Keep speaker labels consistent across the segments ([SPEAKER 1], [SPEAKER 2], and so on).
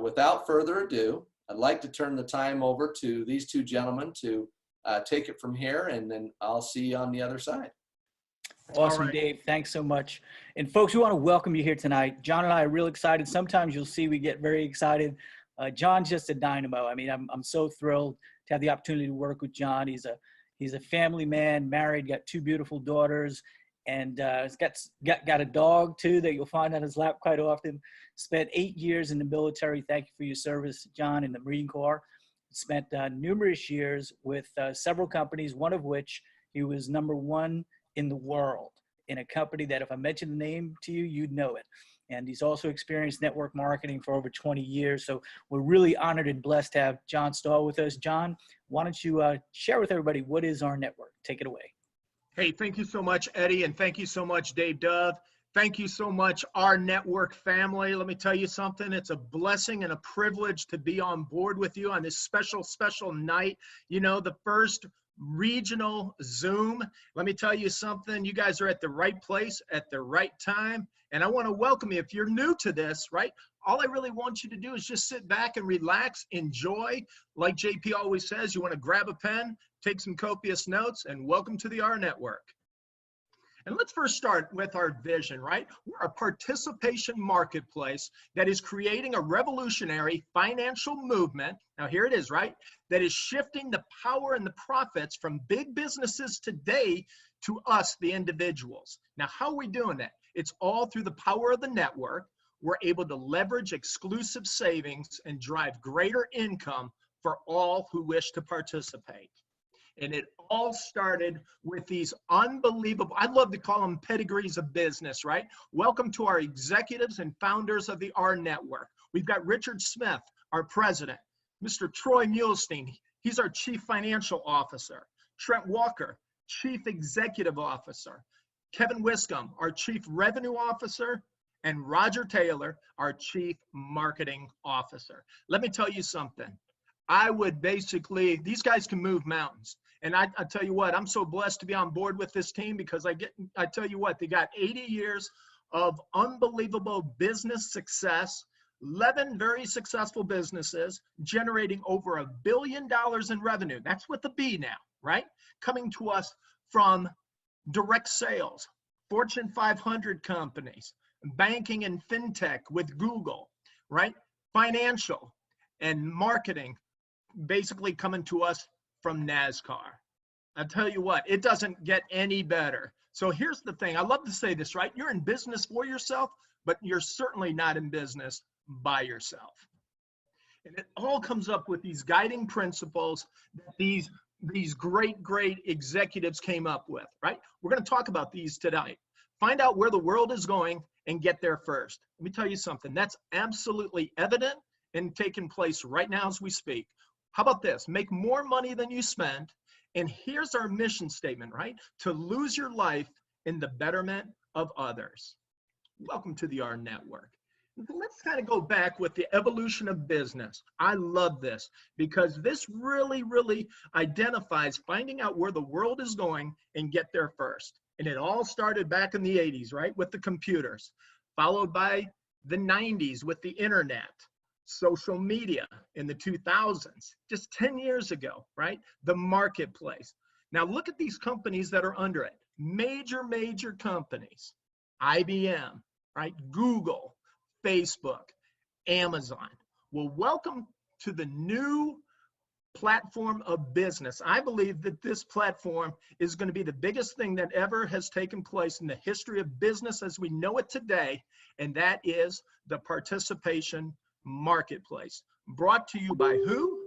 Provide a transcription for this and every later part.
[SPEAKER 1] without further ado, I'd like to turn the time over to these two gentlemen to take it from here, and then I'll see you on the other side.
[SPEAKER 2] Awesome, Dave. Thanks so much. And folks, we want to welcome you here tonight. John and I are real excited. Sometimes you'll see we get very excited. John's just a dynamo. I mean, I'm so thrilled to have the opportunity to work with John. He's a family man, married, got 2 beautiful daughters, and he's got a dog too that you'll find on his lap quite often. Spent 8 years in the military. Thank you for your service, John, in the Marine Corps. Spent numerous years with several companies, one of which he was #1 in the world in a company that if I mention the name to you, you'd know it. And he's also experienced network marketing for over 20 years. So we're really honored and blessed to have John Stahl with us. John, why don't you share with everybody what is rNetwork? Take it away.
[SPEAKER 3] Hey, thank you so much, Eddie, and thank you so much, Dave Dove. Thank you so much, rNetwork family. Let me tell you something. It's a blessing and a privilege to be on board with you on this special, special night. You know, the first regional Zoom. Let me tell you something. You guys are at the right place at the right time. And I want to welcome you. If you're new to this, right, all I really want you to do is just sit back and relax, enjoy. Like JP always says, you want to grab a pen, take some copious notes, and welcome to the rNetwork. And let's first start with our vision, right? We're a participation marketplace that is creating a revolutionary financial movement. Now here it is, right? That is shifting the power and the profits from big businesses today to us, the individuals. Now, how are we doing that? It's all through the power of the network. We're able to leverage exclusive savings and drive greater income for all who wish to participate. And it all started with these unbelievable, I'd love to call them pedigrees of business, right? Welcome to our executives and founders of the rNetwork. We've got Richard Smith, our president, Mr. Troy Muhlestein, he's our chief financial officer, Trent Walker, chief executive officer, Kevin Wiscombe, our chief revenue officer, and Roger Taylor, our chief marketing officer. Let me tell you something. I would basically, these guys can move mountains. And I tell you what, I'm so blessed to be on board with this team because I tell you what, they got 80 years of unbelievable business success, 11 very successful businesses generating over $1 billion in revenue. That's with the B now, right? Coming to us from direct sales, Fortune 500 companies, banking and fintech with Google, right? Financial and marketing basically coming to us from NASCAR. I'll tell you what, it doesn't get any better. So here's the thing. I love to say this, right? You're in business for yourself, but you're certainly not in business by yourself. And it all comes up with these guiding principles that these great executives came up with, right? We're going to talk about these tonight. Find out where the world is going and get there first. Let me tell you something. That's absolutely evident and taking place right now as we speak. How about this? Make more money than you spend. And here's our mission statement, right? To lose your life in the betterment of others. Welcome to the rNetwork. Let's kind of go back with the evolution of business. I love this because this really identifies finding out where the world is going and get there first. And it all started back in the 80s, right? With the computers, followed by the 90s with the internet. Social media in the 2000s, just 10 years ago, right? The marketplace. Now look at these companies that are under it. Major companies. IBM, right? Google, Facebook, Amazon. Well, welcome to the new platform of business. I believe that this platform is going to be the biggest thing that ever has taken place in the history of business as we know it today, and that is the participation marketplace, brought to you by who?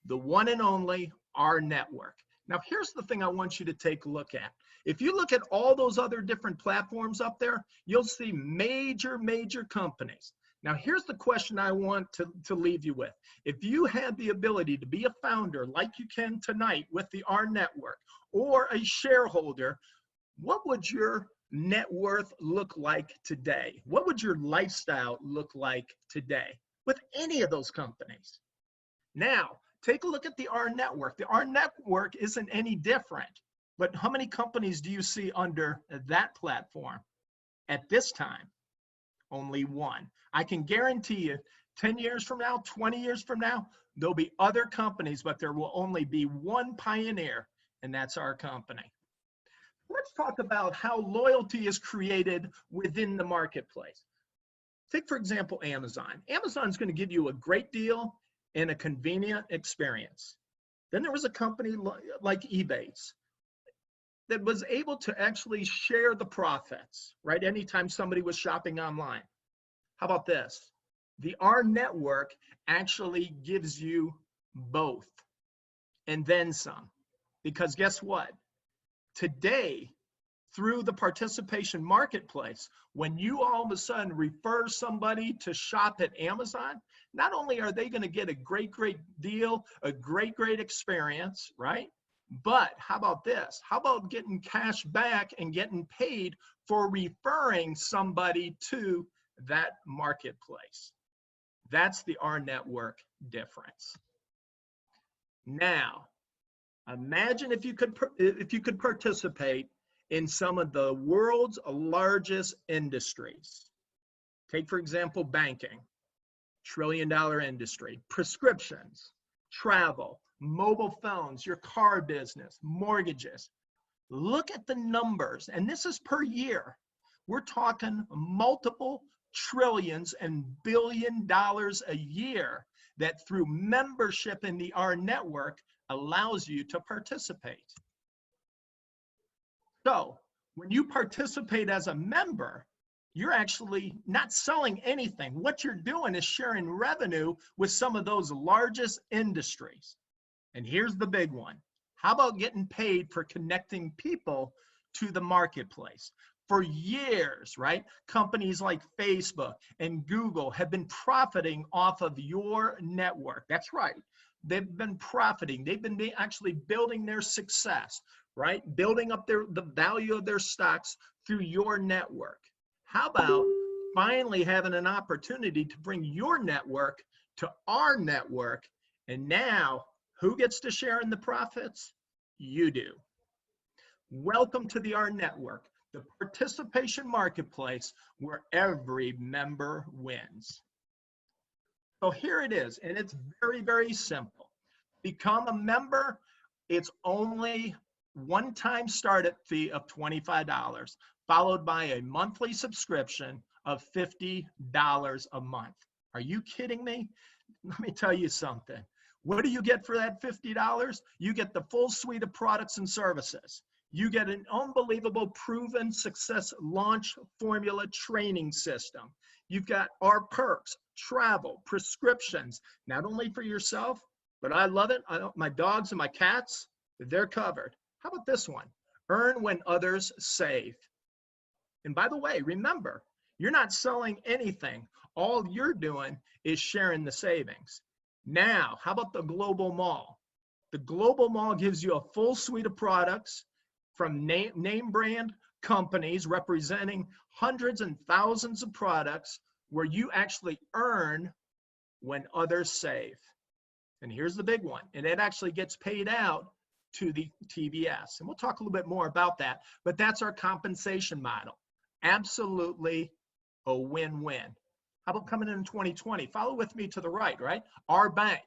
[SPEAKER 3] The one and only rNetwork. Now, here's the thing I want you to take a look at. If you look at all those other different platforms up there, you'll see major companies. Now, here's the question I want to leave you with. If you had the ability to be a founder like you can tonight with the rNetwork, or a shareholder, what would your net worth look like today? What would your lifestyle look like today with any of those companies? Now, take a look at the rNetwork. The rNetwork isn't any different, but how many companies do you see under that platform at this time? Only one. I can guarantee you 10 years from now, 20 years from now, there'll be other companies, but there will only be one pioneer, and that's our company. Let's talk about how loyalty is created within the marketplace. Take, for example, Amazon. Amazon's going to give you a great deal and a convenient experience. Then there was a company like eBay's that was able to actually share the profits, right? Anytime somebody was shopping online. How about this? The rNetwork actually gives you both and then some. Because guess what? Today, through the participation marketplace, when you all of a sudden refer somebody to shop at Amazon, not only are they going to get a great deal, a great experience, right? But how about this? How about getting cash back and getting paid for referring somebody to that marketplace? That's the rNetwork difference. Now, imagine if you could participate in some of the world's largest industries. Take, for example, banking, trillion-dollar industry, prescriptions, travel, mobile phones, your car business, mortgages. Look at the numbers, and this is per year. We're talking multiple trillions and billion dollars a year that through membership in the rNetwork allows you to participate. So when you participate as a member, you're actually not selling anything. What you're doing is sharing revenue with some of those largest industries. And here's the big one. How about getting paid for connecting people to the marketplace? For years, right? Companies like Facebook and Google have been profiting off of your network. That's right. They've been profiting. They've been actually building their success, right? Building up the value of their stocks through your network. How about finally having an opportunity to bring your network to our network? And now, who gets to share in the profits? You do. Welcome to the rNetwork, the participation marketplace where every member wins. So here it is, and it's very simple. Become a member. It's only one-time startup fee of $25, followed by a monthly subscription of $50 a month. Are you kidding me? Let me tell you something. What do you get for that $50? You get the full suite of products and services. You get an unbelievable proven success launch formula training system. You've got our perks, travel, prescriptions, not only for yourself, but I love it. My dogs and my cats, they're covered. How about this one? Earn when others save. And by the way, remember, you're not selling anything. All you're doing is sharing the savings. Now, how about the Global Mall? The Global Mall gives you a full suite of products from name brand companies representing hundreds and thousands of products where you actually earn when others save. And here's the big one, and it actually gets paid out to the TVS. And we'll talk a little bit more about that, but that's our compensation model. Absolutely a win-win. How about coming in 2020? Follow with me to the right? rbank.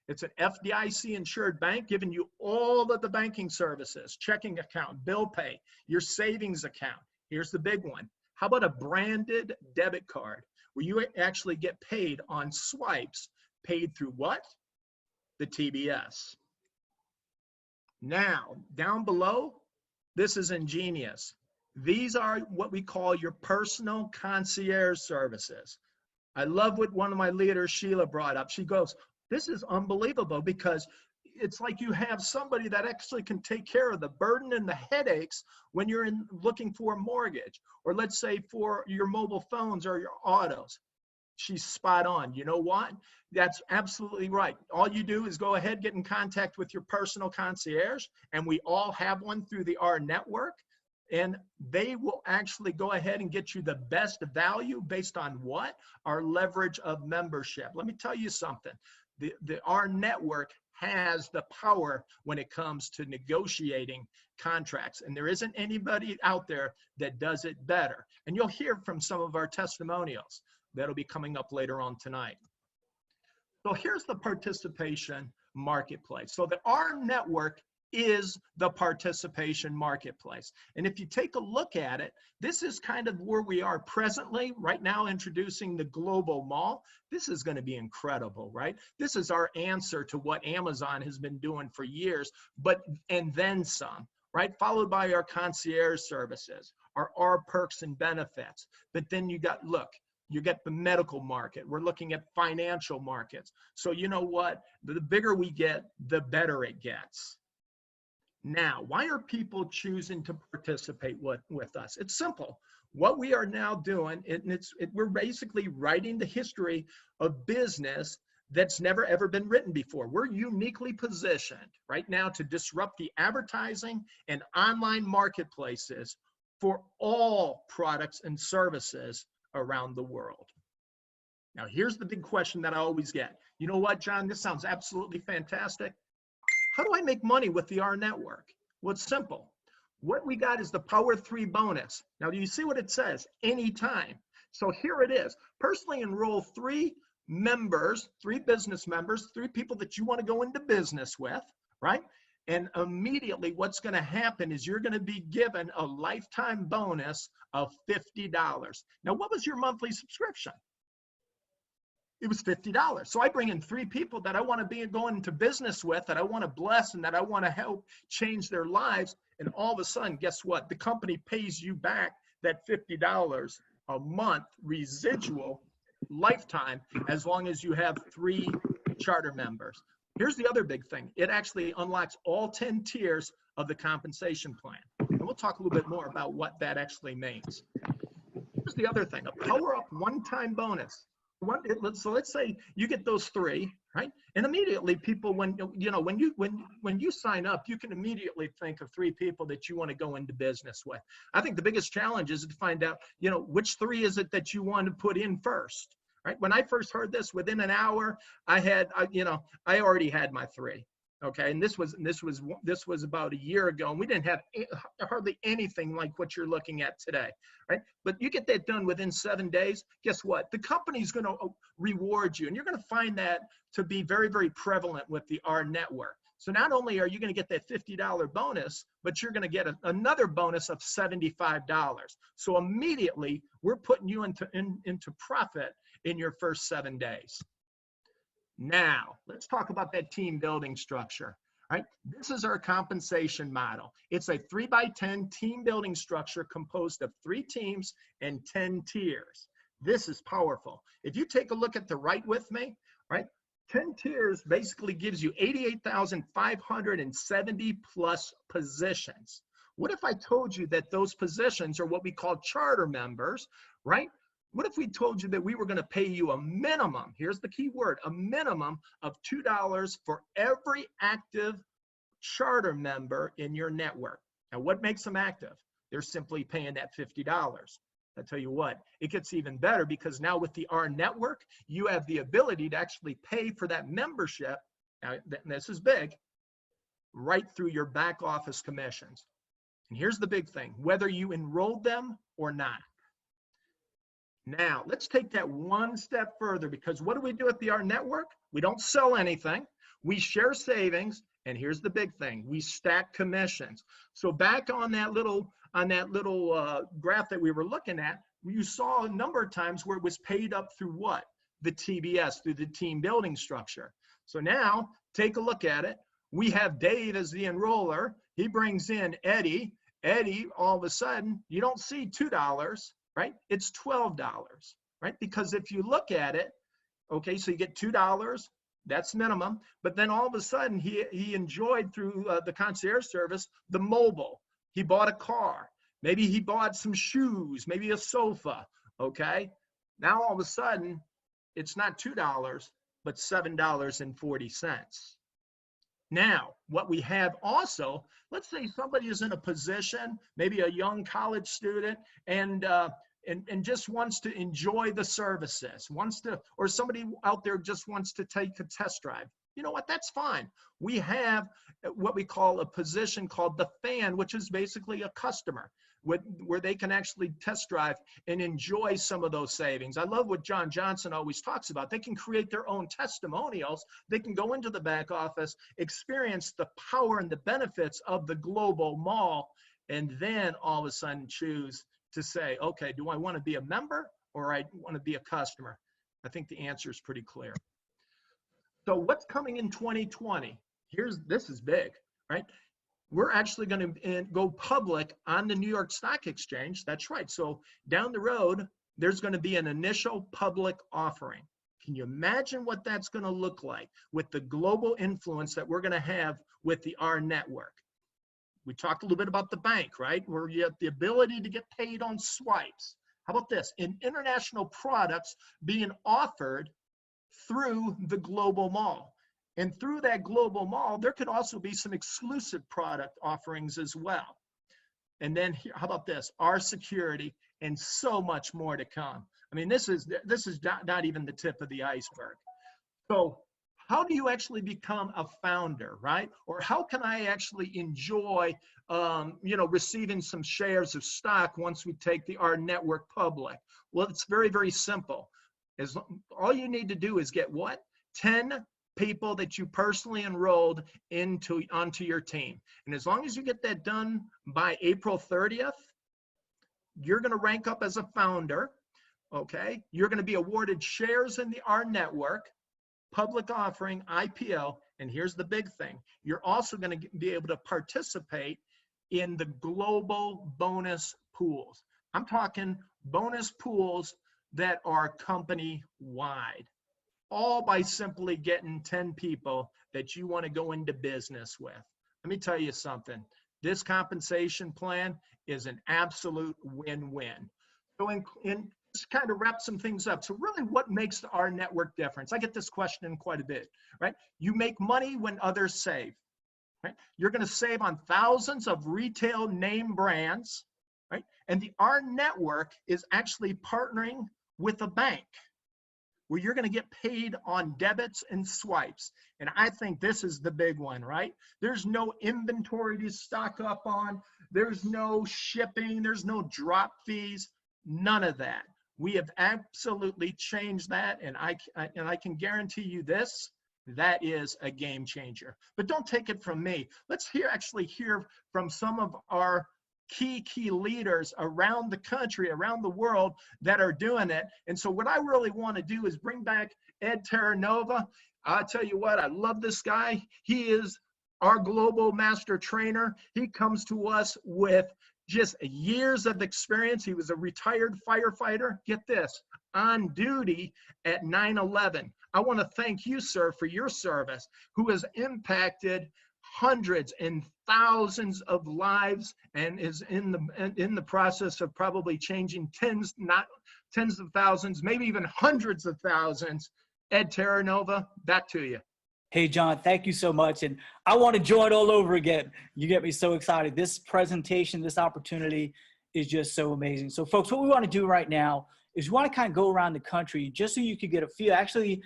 [SPEAKER 3] It's an FDIC insured bank giving you all of the banking services, checking account, bill pay, your savings account. Here's the big one. How about a branded debit card where you actually get paid on swipes, paid through what? The TBS. Now, down below, this is ingenious. These are what we call your personal concierge services. I love what one of my leaders, Sheila, brought up. She goes, this is unbelievable because it's like you have somebody that actually can take care of the burden and the headaches when you're looking for a mortgage, or let's say for your mobile phones or your autos. She's spot on. You know what? That's absolutely right. All you do is go ahead, get in contact with your personal concierge, and we all have one through the rNetwork. And they will actually go ahead and get you the best value based on what? Our leverage of membership. Let me tell you something. The rNetwork has the power when it comes to negotiating contracts. And there isn't anybody out there that does it better. And you'll hear from some of our testimonials that'll be coming up later on tonight. So here's the participation marketplace. So the rNetwork is the participation marketplace. And if you take a look at it, this is kind of where we are presently, right now, introducing the global mall. This is going to be incredible, right? This is our answer to what Amazon has been doing for years, and then some, right? Followed by our concierge services, our R perks and benefits. But then you got, look, you get the medical market. We're looking at financial markets. So you know what? The bigger we get, the better it gets. Now, why are people choosing to participate with us? It's simple. What we are now doing, we're basically writing the history of business that's never ever been written before. We're uniquely positioned right now to disrupt the advertising and online marketplaces for all products and services around the world. Now, here's the big question that I always get. You know what, John? This sounds absolutely fantastic. How do I make money with the rNetwork? Well, it's simple. What we got is the Power 3 bonus. Now, do you see what it says? Anytime. So here it is. Personally enroll 3 members, 3 business members, 3 people that you want to go into business with, right? And immediately what's going to happen is you're going to be given a lifetime bonus of $50. Now, what was your monthly subscription? It was $50. So I bring in 3 people that I want to be going into business with, that I want to bless and that I want to help change their lives. And all of a sudden, guess what? The company pays you back that $50 a month residual lifetime, as long as you have 3 charter members. Here's the other big thing. It actually unlocks all 10 tiers of the compensation plan. And we'll talk a little bit more about what that actually means. Here's the other thing, a power up one-time bonus. So let's say you get those 3, right? And immediately people, when you sign up, you can immediately think of 3 people that you want to go into business with. I think the biggest challenge is to find out, which 3 is it that you want to put in first, right? When I first heard this, within an hour, I already had my 3. Okay, and this was about a year ago, and we didn't have hardly anything like what you're looking at today, right? But you get that done within 7 days. Guess what? The company's going to reward you, and you're going to find that to be very, very prevalent with the rNetwork. So not only are you going to get that $50 bonus, but you're going to get another bonus of $75. So immediately, we're putting you into profit in your first 7 days. Now, let's talk about that team building structure, right? This is our compensation model. It's a 3x10 team building structure composed of 3 teams and 10 tiers. This is powerful. If you take a look at the right with me, right? 10 tiers basically gives you 88,570 plus positions. What if I told you that those positions are what we call charter members, right? What if we told you that we were going to pay you a minimum, here's the key word, a minimum of $2 for every active charter member in your network? Now, what makes them active? They're simply paying that $50. I tell you what, it gets even better, because now with the rNetwork, you have the ability to actually pay for that membership. Now, this is big, right through your back office commissions. And here's the big thing, whether you enrolled them or not. Now, let's take that one step further, because what do we do at the rNetwork? We don't sell anything. We share savings, and here's the big thing: we stack commissions. So back on that little graph that we were looking at, you saw a number of times where it was paid up through what? The TBS, through the team building structure. So now, take a look at it. We have Dave as the enroller. He brings in Eddie. Eddie, all of a sudden, you don't see $2. Right? It's $12, right? Because if you look at it, okay, so you get $2, that's minimum, but then all of a sudden he enjoyed through the concierge service, the mobile. He bought a car, maybe he bought some shoes, maybe a sofa, okay? Now all of a sudden, it's not $2, but $7.40. Now, what we have also, let's say somebody is in a position, maybe a young college student, and just wants to enjoy the services, or somebody out there just wants to take a test drive. You know what? That's fine. We have what we call a position called the FANN, which is basically a customer. where they can actually test drive and enjoy some of those savings. I love what John Johnson always talks about. They can create their own testimonials. They can go into the back office, experience the power and the benefits of the global mall, and then all of a sudden choose to say, okay, do I want to be a member or I want to be a customer? I think the answer is pretty clear. So what's coming in 2020? This is big, right? We're actually going to go public on the New York Stock Exchange. That's right. So down the road, there's going to be an initial public offering. Can you imagine what that's going to look like with the global influence that we're going to have with the rNetwork? We talked a little bit about the bank, right? Where you have the ability to get paid on swipes. How about this? In international products being offered through the global mall. And through that global mall, there could also be some exclusive product offerings as well. And then how about this? Our security and so much more to come. I mean, this is not even the tip of the iceberg. So how do you actually become a founder, right? Or how can I actually enjoy, receiving some shares of stock once we take the rNetwork public? Well, it's very, very simple. All you need to do is get what? 10 people that you personally enrolled onto your team. And as long as you get that done by April 30th, you're going to rank up as a founder, okay? You're going to be awarded shares in the rNetwork, public offering, IPO, and here's the big thing. You're also going to be able to participate in the global bonus pools. I'm talking bonus pools that are company-wide, all by simply getting 10 people that you want to go into business with. Let me tell you something. This compensation plan is an absolute win-win. So in just kind of wrap some things up. So really what makes the rNetwork difference? I get this question quite a bit, right? You make money when others save, right? You're going to save on thousands of retail name brands, right? And the rNetwork is actually partnering with a bank where you're going to get paid on debits and swipes. And I think this is the big one, right? There's no inventory to stock up on. There's no shipping. There's no drop fees. None of that. We have absolutely changed that. And I can guarantee you this, that is a game changer. But don't take it from me. Let's actually hear from some of our key leaders around the country, around the world that are doing it. And so what I really want to do is bring back Ed Terranova. I'll tell you what, I love this guy. He is our global master trainer. He comes to us with just years of experience. He was a retired firefighter. Get this, on duty at 9/11. I want to thank you, sir, for your service, who has impacted hundreds and thousands of lives and is in the process of probably changing tens of thousands, maybe even hundreds of thousands. Ed Terranova, back to you.
[SPEAKER 2] Hey, John, thank you so much. And I want to join all over again. You get me so excited. This presentation, this opportunity is just so amazing. So folks, what we want to do right now is we want to kind of go around the country just so you could get a feel, actually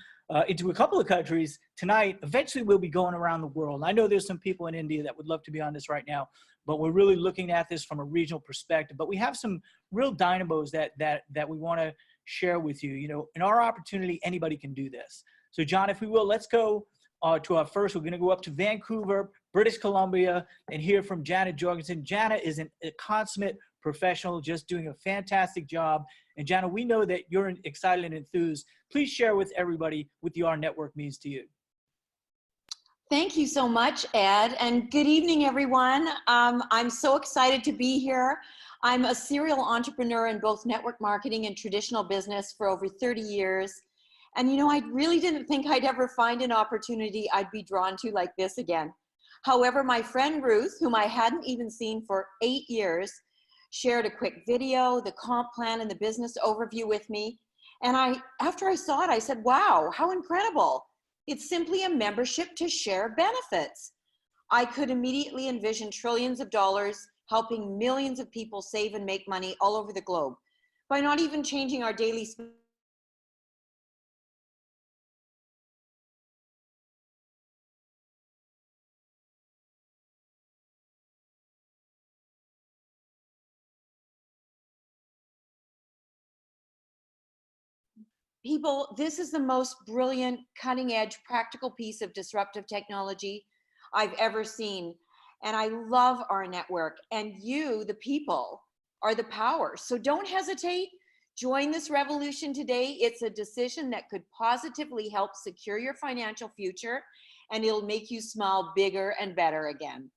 [SPEAKER 2] into a couple of countries tonight. Eventually we'll be going around the world. I know there's some people in India that would love to be on this right now, but we're really looking at this from a regional perspective. But we have some real dynamos that we want to share with you. You know, in our opportunity, anybody can do this. So John, if we will, let's go to our first. We're going to go up to Vancouver, British Columbia, and hear from Jana Jorgensen. Jana is a consummate professional, just doing a fantastic job. And Jana, we know that you're excited and enthused. Please share with everybody what the rNetwork means to you.
[SPEAKER 4] Thank you so much, Ed, and good evening, everyone. I'm so excited to be here. I'm a serial entrepreneur in both network marketing and traditional business for over 30 years. And you know, I really didn't think I'd ever find an opportunity I'd be drawn to like this again. However, my friend Ruth, whom I hadn't even seen for 8 years, shared a quick video, the comp plan, and the business overview with me. And after I saw it, I said, wow, how incredible. It's simply a membership to share benefits. I could immediately envision trillions of dollars helping millions of people save and make money all over the globe by not even changing our daily People, this is the most brilliant, cutting edge, practical piece of disruptive technology I've ever seen. And I love our network, and you, the people, are the power. So don't hesitate. Join this revolution today. It's a decision that could positively help secure your financial future, and it'll make you smile bigger and better again.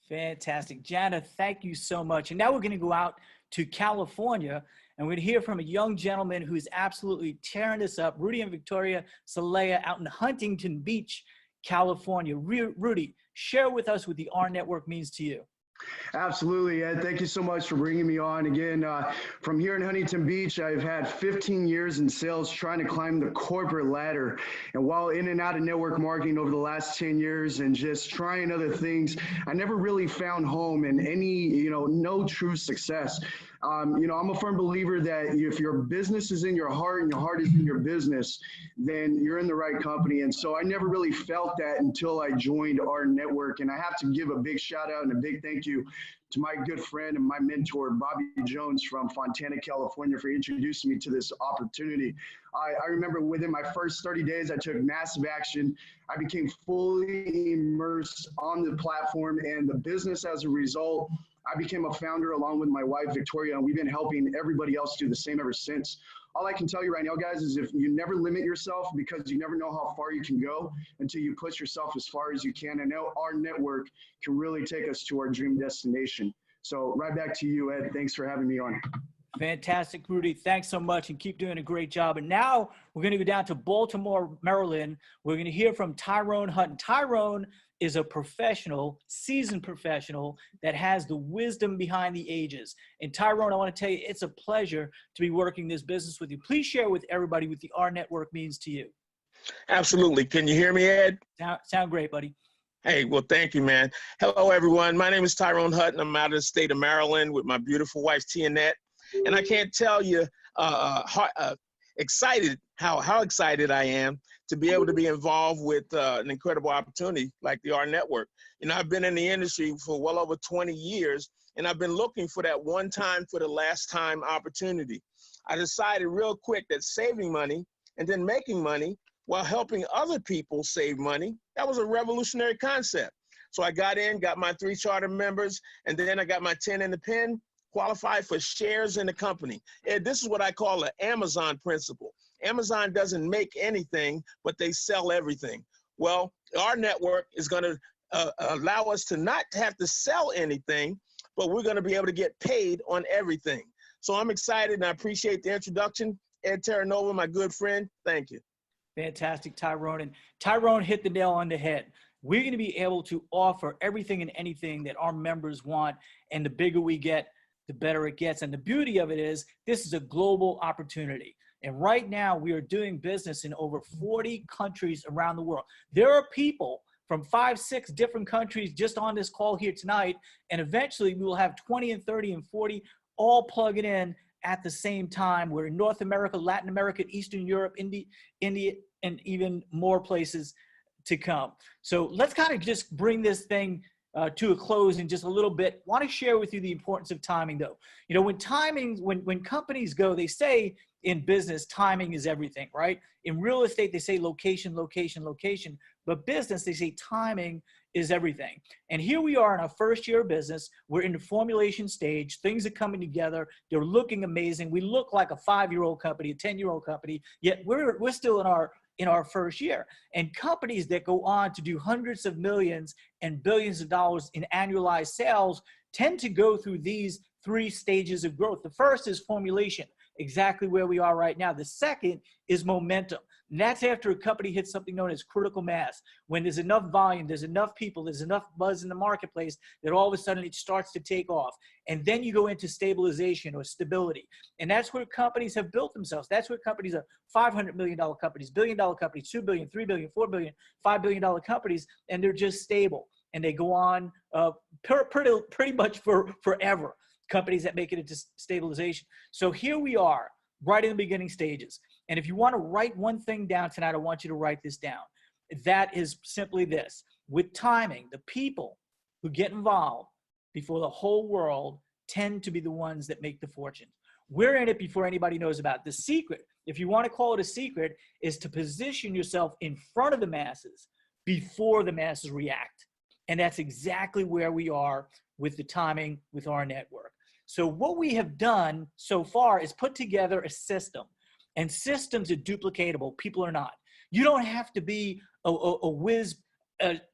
[SPEAKER 2] Fantastic. Jana, thank you so much. And now we're going to go out to California, and we're going to hear from a young gentleman who's absolutely tearing this up, Rudy and Victoria Salea out in Huntington Beach, California. Rudy, share with us what the rNetwork means to you.
[SPEAKER 5] Absolutely, Ed. Thank you so much for bringing me on. Again, from here in Huntington Beach, I've had 15 years in sales trying to climb the corporate ladder. And while in and out of network marketing over the last 10 years and just trying other things, I never really found home in any, no true success. I'm a firm believer that if your business is in your heart and your heart is in your business, then you're in the right company. And so I never really felt that until I joined rNetwork. And I have to give a big shout out and a big thank you to my good friend and my mentor, Bobby Jones from Fontana, California, for introducing me to this opportunity. I remember within my first 30 days, I took massive action. I became fully immersed on the platform and the business as a result. I became a founder along with my wife, Victoria, and we've been helping everybody else do the same ever since. All I can tell you right now, guys, is if you never limit yourself, because you never know how far you can go until you push yourself as far as you can. And now rNetwork can really take us to our dream destination. So right back to you, Ed. Thanks for having me on.
[SPEAKER 2] Fantastic, Rudy. Thanks so much, and keep doing a great job. And now we're going to go down to Baltimore, Maryland. We're going to hear from Tyrone Hunt. Tyrone is a professional, seasoned professional that has the wisdom behind the ages. And Tyrone, I want to tell you, it's a pleasure to be working this business with you. Please share with everybody what the rNetwork means to you.
[SPEAKER 6] Absolutely. Can you hear me, Ed?
[SPEAKER 2] Sound great, buddy.
[SPEAKER 6] Hey, well, thank you, man. Hello, everyone. My name is Tyrone Hunt, and I'm out of the state of Maryland with my beautiful wife, Tianette. And I can't tell you how excited I am to be able to be involved with an incredible opportunity like the rNetwork. I've been in the industry for well over 20 years, and I've been looking for that one time for the last time opportunity. I decided real quick that saving money and then making money while helping other people save money, that was a revolutionary concept. So I got in, got my 3 charter members, and then I got my 10 in the pen, qualified for shares in the company. And this is what I call an Amazon principle. Amazon doesn't make anything, but they sell everything. Well, rNetwork is going to allow us to not have to sell anything, but we're going to be able to get paid on everything. So I'm excited, and I appreciate the introduction. Ed Terranova, my good friend, thank you.
[SPEAKER 2] Fantastic, Tyrone. And Tyrone hit the nail on the head. We're going to be able to offer everything and anything that our members want, and the bigger we get, the better it gets. And the beauty of it is this is a global opportunity. And right now we are doing business in over 40 countries around the world. There are people from 5, 6 different countries just on this call here tonight. And eventually we will have 20 and 30 and 40 all plugging in at the same time. We're in North America, Latin America, Eastern Europe, India, and even more places to come. So let's kind of just bring this thing to a close in just a little bit. Want to share with you the importance of timing, though. When companies go, they say in business, timing is everything, right? In real estate, they say location, location, location. But business, they say timing is everything. And here we are in our first year of business. We're in the formulation stage. Things are coming together. They're looking amazing. We look like a 5-year-old company, a 10-year-old company, yet we're still in our first year. And companies that go on to do hundreds of millions and billions of dollars in annualized sales tend to go through these 3 stages of growth. The first is formulation, exactly where we are right now. The second is momentum. And that's after a company hits something known as critical mass. When there's enough volume, there's enough people, there's enough buzz in the marketplace that all of a sudden it starts to take off. And then you go into stabilization or stability. And that's where companies have built themselves. That's where companies are $500 million companies, $1 billion companies, $2 billion, $3 billion, $4 billion, $5 billion companies, and they're just stable. And they go on pretty much forever. Companies that make it into stabilization. So here we are, right in the beginning stages. And if you want to write one thing down tonight, I want you to write this down. That is simply this. With timing, the people who get involved before the whole world tend to be the ones that make the fortune. We're in it before anybody knows about it. The secret if you want to call it a secret, is to position yourself in front of the masses before the masses react. And that's exactly where we are with the timing with our network. So what we have done so far is put together a system, and systems are duplicatable. People are not. You don't have to be a whiz,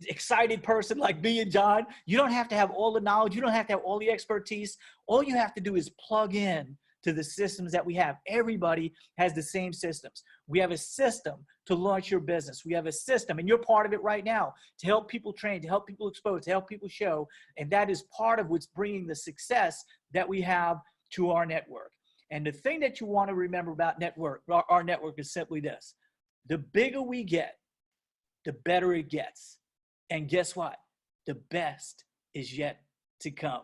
[SPEAKER 2] excited person like me and John. You don't have to have all the knowledge. You don't have to have all the expertise. All you have to do is plug in to the systems that we have. Everybody has the same systems. We have a system to launch your business. We have a system, and you're part of it right now, to help people train, to help people expose, to help people show. And that is part of what's bringing the success that we have to our network. And the thing that you want to remember about our network is simply this. The bigger we get, the better it gets. And guess what? The best is yet to come.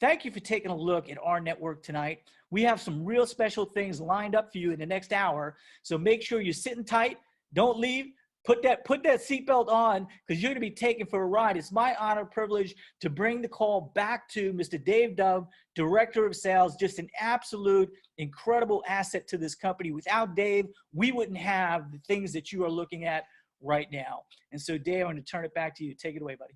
[SPEAKER 2] Thank you for taking a look at our network tonight. We have some real special things lined up for you in the next hour. So make sure you're sitting tight. Don't leave. Put that seatbelt on, because you're going to be taken for a ride. It's my honor and privilege to bring the call back to Mr. Dave Dove, Director of Sales, just an absolute incredible asset to this company. Without Dave, we wouldn't have the things that you are looking at right now. And so, Dave, I'm going to turn it back to you. Take it away, buddy.